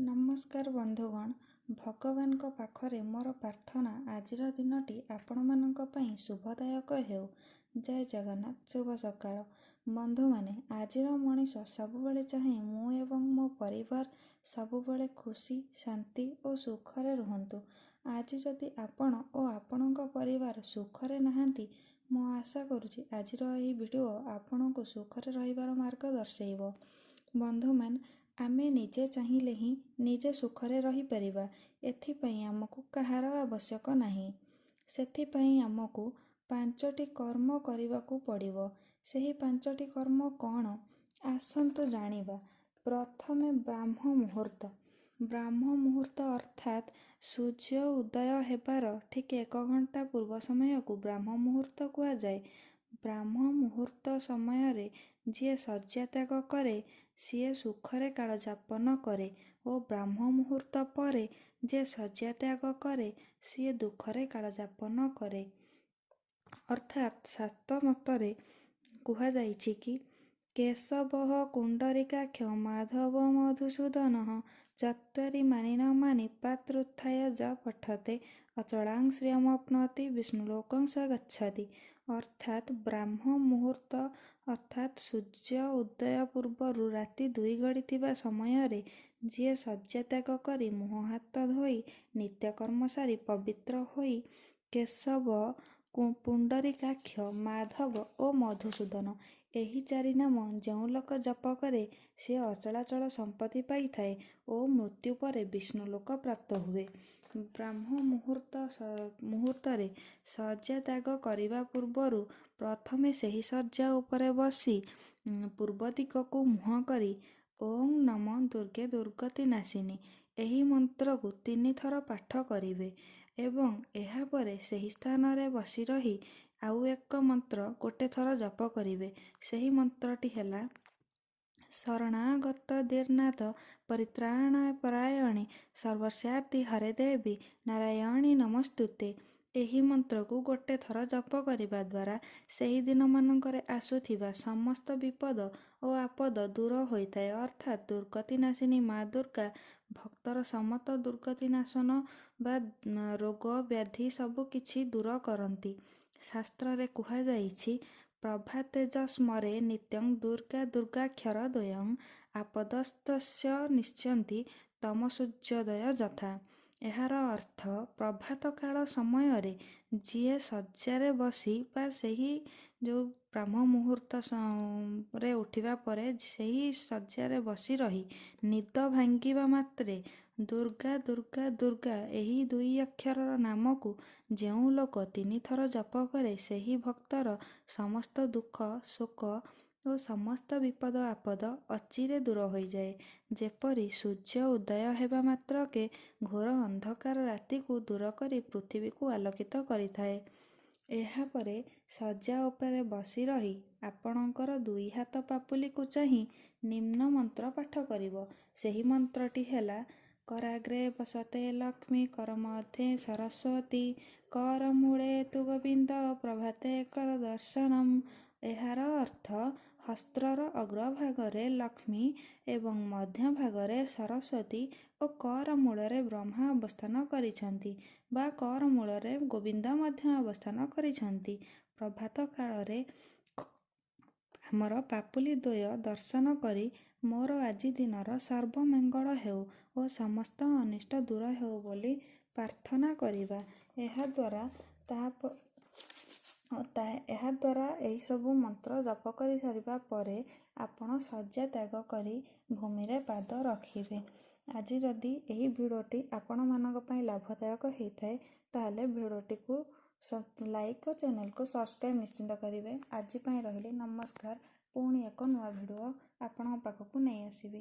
ନମସ୍କାର ବନ୍ଧୁଗଣ, ଭଗବାନଙ୍କ ପାଖରେ ମୋର ପ୍ରାର୍ଥନା ଆଜିର ଦିନଟି ଆପଣମାନଙ୍କ ପାଇଁ ଶୁଭଦାୟକ ହେଉ। ଜୟ ଜଗନ୍ନାଥ। ଶୁଭ ସକାଳ। ବନ୍ଧୁମାନେ, ଆଜିର ମଣିଷ ସବୁବେଳେ ଚାହେଁ ମୁଁ ଏବଂ ମୋ ପରିବାର ସବୁବେଳେ ଖୁସି, ଶାନ୍ତି ଓ ସୁଖରେ ରୁହନ୍ତୁ। ଆଜି ଯଦି ଆପଣ ଓ ଆପଣଙ୍କ ପରିବାର ସୁଖରେ ନାହାନ୍ତି, ମୁଁ ଆଶା କରୁଛି ଆଜିର ଏହି ଭିଡ଼ିଓ ଆପଣଙ୍କୁ ସୁଖରେ ରହିବାର ମାର୍ଗ ଦର୍ଶାଇବ। ବନ୍ଧୁମାନେ, ଆମେ ନିଜେ ଚାହିଁଲେ ହିଁ ନିଜେ ସୁଖରେ ରହିପାରିବା। ଏଥିପାଇଁ ଆମକୁ କାହାର ଆବଶ୍ୟକ ନାହିଁ। ସେଥିପାଇଁ ଆମକୁ 5ଟି କର୍ମ କରିବାକୁ ପଡ଼ିବ। ସେହି 5ଟି କର୍ମ କ'ଣ? ଆସନ୍ତୁ ଜାଣିବା। ପ୍ରଥମେ ବ୍ରାହ୍ମ ମୁହୂର୍ତ୍ତ। ବ୍ରାହ୍ମ ମୁହୂର୍ତ୍ତ ଅର୍ଥାତ୍ ସୂର୍ଯ୍ୟ ଉଦୟ ହେବାର ଠିକ୍ 1 ଘଣ୍ଟା ପୂର୍ବ ସମୟକୁ ବ୍ରାହ୍ମ ମୁହୂର୍ତ୍ତ କୁହାଯାଏ। ବ୍ରାହ୍ମ ମୁହୂର୍ତ୍ତ ସମୟରେ ଯିଏ ଶଯ୍ୟା ତ୍ୟାଗ କରେ ସିଏ ସୁଖରେ କାଳଯାପନ କରେ ଓ ବ୍ରାହ୍ମ ମୁହୂର୍ତ୍ତ ପରେ ଯିଏ ଶଯ୍ୟା ତ୍ୟାଗ କରେ ସିଏ ଦୁଃଖରେ କାଳଯାପନ କରେ। ଅର୍ଥାତ୍ ଶାସ୍ତ୍ର ମତରେ କୁହାଯାଇଛି କି କେଶବଃ କୁଣ୍ଡରୀକାକ୍ଷ ମାଧବ ମଧୁସୂଦନଃ ଚତ୍ୱାରି ମାନି ନ ମାନି ପାତ୍ରୋତ୍ଥାୟ ଯ ପଠତେ ଅଚଳାଂ ଶ୍ରିୟମପ୍ନୋତି ବିଷ୍ଣୁଲୋକଂ ସ ଗଚ୍ଛତି। ଅର୍ଥାତ୍ ବ୍ରାହ୍ମ ମୁହୂର୍ତ୍ତ ଅର୍ଥାତ୍ ସୂର୍ଯ୍ୟ ଉଦୟ ପୂର୍ବରୁ ରାତି 2 ଘଡ଼ିଥିବା ସମୟରେ ଯିଏ ଶଯ୍ୟା ତ୍ୟାଗ କରି ମୁହଁ ହାତ ଧୋଇ ନିତ୍ୟକର୍ମ ସାରି ପବିତ୍ର ହୋଇ କେଶବ, ପୁଣ୍ଡରୀକାକ୍ଷ, ମାଧବ ଓ ମଧୁସୂଦନ ଏହି 4 ନାମ ଯେଉଁ ଲୋକ ଜପ କରେ ସିଏ ଅଚଳାଚଳ ସମ୍ପତ୍ତି ପାଇଥାଏ ଓ ମୃତ୍ୟୁ ପରେ ବିଷ୍ଣୁ ଲୋକ ପ୍ରାପ୍ତ ହୁଏ। ବ୍ରାହ୍ମ ମୁହୂର୍ତ୍ତରେ ଶଯ୍ୟା ତ୍ୟାଗ କରିବା ପୂର୍ବରୁ ପ୍ରଥମେ ସେହି ଶଯ୍ୟା ଉପରେ ବସି ପୂର୍ବ ଦିଗକୁ ମୁହଁ କରି ଓଁ ନମୋ ଦୁର୍ଗେ ଦୁର୍ଗତି ନାଶିନୀ ଏହି ମନ୍ତ୍ରକୁ 3 ଥର ପାଠ କରିବେ ଏବଂ ଏହାପରେ ସେହି ସ୍ଥାନରେ ବସି ରହି ଆଉ ଏକ ମନ୍ତ୍ର 1 ଥର ଜପ କରିବେ। ସେହି ମନ୍ତ୍ରଟି ହେଲା ଶରଣାଗତ ଦୀର୍ନାଥ ପରିତ୍ରାଣାୟ ପରାୟଣେ ସର୍ବସ୍ୟାର୍ଥି ହରେ ଦେବି ନାରାୟଣୀ ନମସ୍ତୁତେ। ଏହି ମନ୍ତ୍ରକୁ 1 ଥର ଜପ କରିବା ଦ୍ୱାରା ସେହି ଦିନମାନଙ୍କରେ ଆସୁଥିବା ସମସ୍ତ ବିପଦ ଓ ଆପଦ ଦୂର ହୋଇଥାଏ। ଅର୍ଥାତ୍ ଦୁର୍ଗତି ନାଶିନୀ ମା ଦୁର୍ଗା ଭକ୍ତର ସମସ୍ତ ଦୁର୍ଗତି ନାଶନ ବା ରୋଗ ବ୍ୟାଧି ସବୁ କିଛି ଦୂର କରନ୍ତି। ଶାସ୍ତ୍ରରେ କୁହାଯାଇଛି ପ୍ରଭାତେଜ ସ୍ମରେ ନିତ୍ୟଂ ଦୁର୍ଗା ଦୁର୍ଗାକ୍ଷର ଦ୍ୱୟଂ ଆପଦସ୍ତସ୍ୟ ନିଶ୍ଚନ୍ତି ତମ ସୂର୍ଯ୍ୟୋଦୟ ଯଥା। ଏହାର ଅର୍ଥ ପ୍ରଭାତ କାଳ ସମୟରେ ଯିଏ ଶଯ୍ୟାରେ ବସି ବା ସେହି ଯେଉଁ ବ୍ରାହ୍ମ ମୁହୂର୍ତ୍ତରେ ଉଠିବା ପରେ ସେହି ଶଯ୍ୟାରେ ବସି ରହି ନିଦ ଭାଙ୍ଗିବା ମାତ୍ରେ ଦୁର୍ଗା ଦୁର୍ଗା ଦୁର୍ଗା ଏହି 2 ଅକ୍ଷରର ନାମକୁ ଯେଉଁ ଲୋକ 3 ଥର ଜପ କରେ ସେହି ଭକ୍ତର ସମସ୍ତ ଦୁଃଖ ଶୋକ ଓ ସମସ୍ତ ବିପଦ ଆପଦ ଅଚିରେ ଦୂର ହୋଇଯାଏ। ଯେପରି ସୂର୍ଯ୍ୟ ଉଦୟ ହେବା ମାତ୍ରକେ ଘୋର ଅନ୍ଧକାର ରାତିକୁ ଦୂର କରି ପୃଥିବୀକୁ ଆଲୋକିତ କରିଥାଏ। ଏହାପରେ ଶଯ୍ୟା ଉପରେ ବସି ରହି ଆପଣଙ୍କର 2 ହାତ ପାପୁଲିକୁ ଚାହିଁ ନିମ୍ନ ମନ୍ତ୍ର ପାଠ କରିବ। ସେହି ମନ୍ତ୍ରଟି ହେଲା କରାଗ୍ରେ ବସତେ ଲକ୍ଷ୍ମୀ କରମଧ୍ୟେ ସରସ୍ୱତୀ କରମୂଳେ ତୁ ଗୋବିନ୍ଦ ପ୍ରଭାତେ କର ଦର୍ଶନମ୍। ଏହାର ଅର୍ଥ ହସ୍ତର ଅଗ୍ରଭାଗରେ ଲକ୍ଷ୍ମୀ ଏବଂ ମଧ୍ୟଭାଗରେ ସରସ୍ୱତୀ ଓ କର ମୂଳରେ ବ୍ରହ୍ମା ଅବସ୍ଥାନ କରିଛନ୍ତି ବା କର ମୂଳରେ ଗୋବିନ୍ଦ ମଧ୍ୟ ଅବସ୍ଥାନ କରିଛନ୍ତି। ପ୍ରଭାତ କାଳରେ ଆମର ପାପୁଲି ଦ୍ୱୟ ଦର୍ଶନ କରି ମୋର ଆଜି ଦିନର ସର୍ବମଙ୍ଗଳ ହେଉ ଓ ସମସ୍ତ ଅନିଷ୍ଟ ଦୂର ହେଉ ବୋଲି ପ୍ରାର୍ଥନା କରିବା। ଏହାଦ୍ୱାରା ଏହିସବୁ ମନ୍ତ୍ର ଜପ କରି ସାରିବା ପରେ ଆପଣ ଶଯ୍ୟା ତ୍ୟାଗ କରି ଭୂମିରେ ପାଦ ରଖିବେ। ଆଜି ଯଦି ଏହି ଭିଡ଼ିଓଟି ଆପଣମାନଙ୍କ ପାଇଁ ଲାଭଦାୟକ ହେଇଥାଏ ତାହେଲେ ଭିଡ଼ିଓଟିକୁ ଲାଇକ୍ ଓ ଚ୍ୟାନେଲକୁ ସବସ୍କ୍ରାଇବ୍ ନିଶ୍ଚିନ୍ତ କରିବେ। ଆଜି ପାଇଁ ରହିଲି ନମସ୍କାର। ପୁଣି ଏକ ନୂଆ ଭିଡ଼ିଓ ଆପଣଙ୍କ ପାଖକୁ ନେଇ ଆସିବି।